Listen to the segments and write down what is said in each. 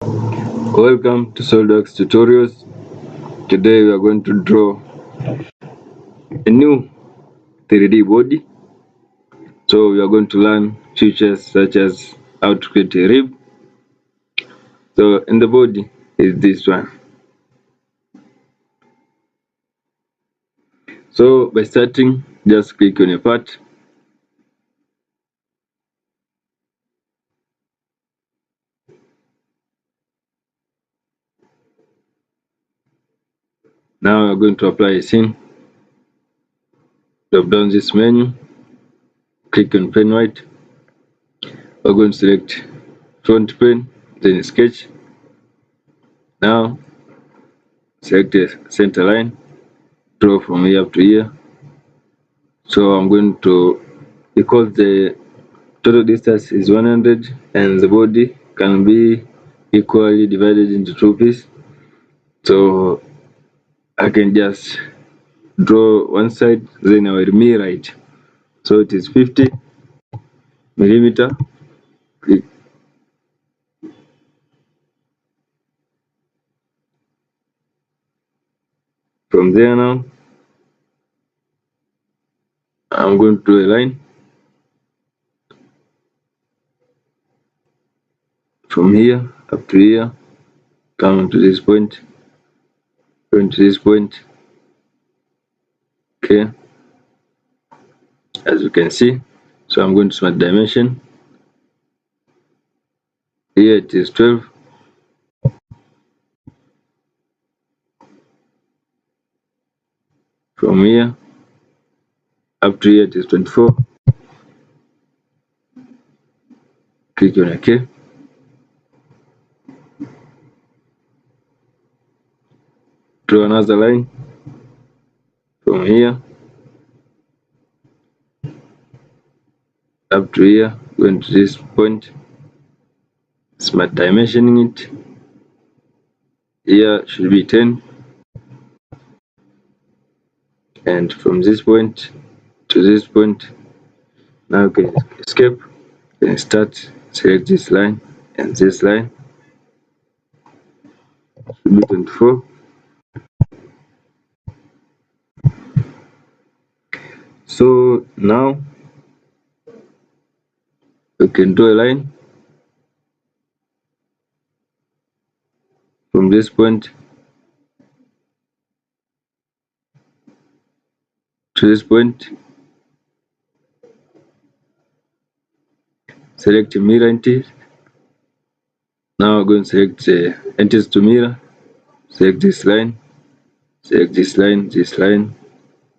Welcome to SolidWorks tutorials. Today we are going to draw a new 3D body. So we are going to learn features such as how to create a rib. So in the body is this one. So by starting, just click on a part. Now we are going to apply a scene. Drop down this menu, click on plane white. We're going to select front plane, then sketch. Now select a center line, draw from here up to here. So I'm going to, because the total distance is 100 and the body can be equally divided into two pieces, so I can just draw one side, then I will mirror it. So it is 50 millimeter. Click. From there now I'm going to draw a line from here up to here, come to this point, going to this point. Okay, as you can see. So I'm going to smart dimension. Here it is 12. From here up to here it is 24. Click on OK. Draw another line from here up to here, going to this point, smart dimensioning it. Here should be 10, and from this point to this point, now you can escape, then start, select this line and this line, should be 24. So now you can draw a line from this point to this point. Select mirror entity. Now I'm going to select entities to mirror. Select this line, select this line, this line,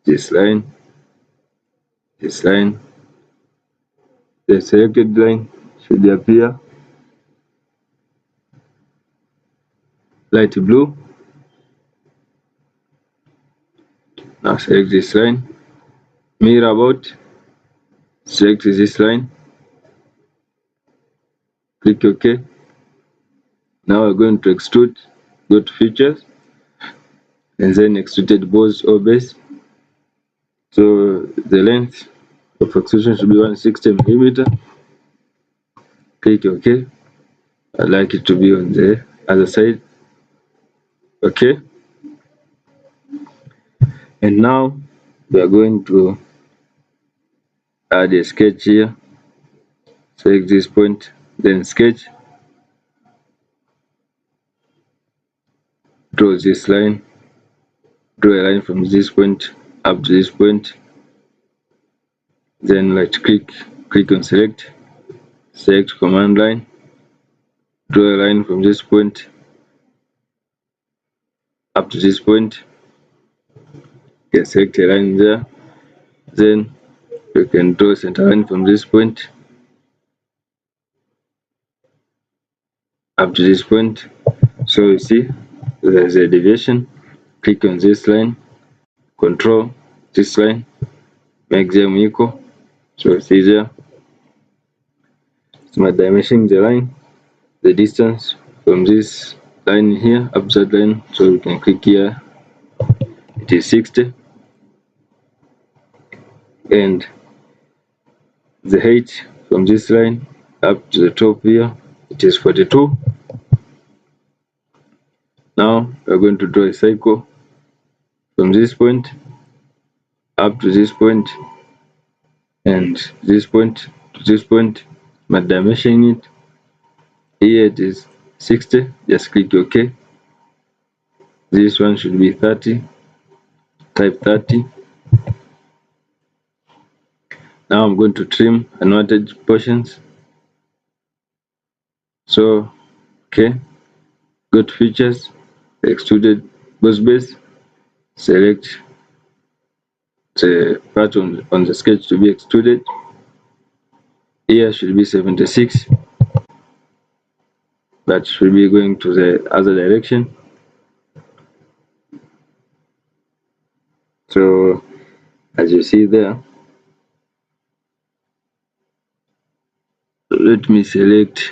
this line, this line. The selected line should appear light blue. Now select this line, mirror about, select this line, click OK. Now we're going to extrude, go to features, and then extruded boss or base. So the length of extrusion should be 160 millimeter. Click OK. I'd like it to be on the other side. OK. And now we are going to add a sketch here. Select this point, then sketch. Draw this line. Draw a line from this point up to this point. Then right click, click on select. Select command line. Draw a line from this point up to this point. You can select a line there. Then you can draw a center line from this point up to this point. So you see there's a deviation. Click on this line, control this line, make them equal. So you see there, smart dimensioning the line, the distance from this line here up to that line. So you can click here, it is 60, and the height from this line up to the top here, it is 42. we're going to draw a cycle from this point up to this point and this point to this point. My dimension it here, it is 60. Just click OK. This one should be 30. Type 30. Now I'm going to trim unwanted portions. So okay, go to features, extruded boss base, select the part on the sketch to be extruded. Here should be 76, but should be going to the other direction. So as you see there, let me select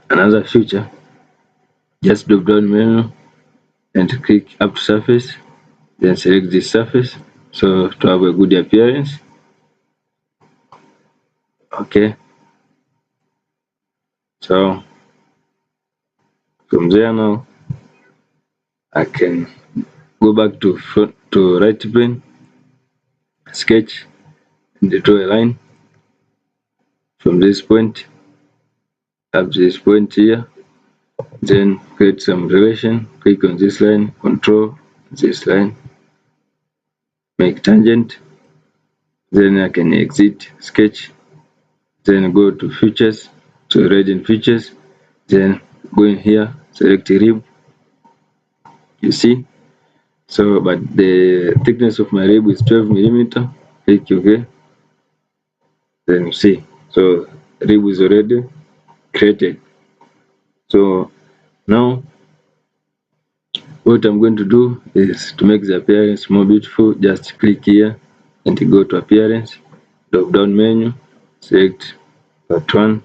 another feature. Just drop down menu and click up to surface, then select this surface so to have a good appearance. Okay, so from there now I can go back to right plane, sketch, and draw a line from this point up to this point here. Then create some relation, click on this line, control this line, make tangent. Then I can exit sketch, then go to features, to read features, then go in here, select rib. You see, so but the thickness of my rib is 12 millimeter. Click OK. Then you see, so rib is already created. So now what I'm going to do is to make the appearance more beautiful. Just click here and go to appearance, drop down menu, select part 1.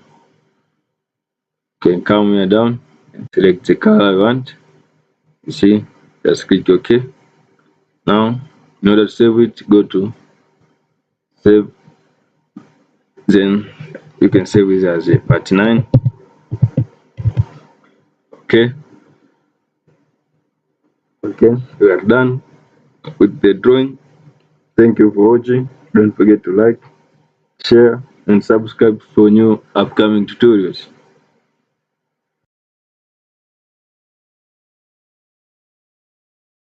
You can come here down and select the color I want. You see, just click OK. Now in order to save it, go to save, then you can save it as a part 9. Okay, we are done with the drawing. Thank you for watching. Don't forget to like, share and subscribe for new upcoming tutorials.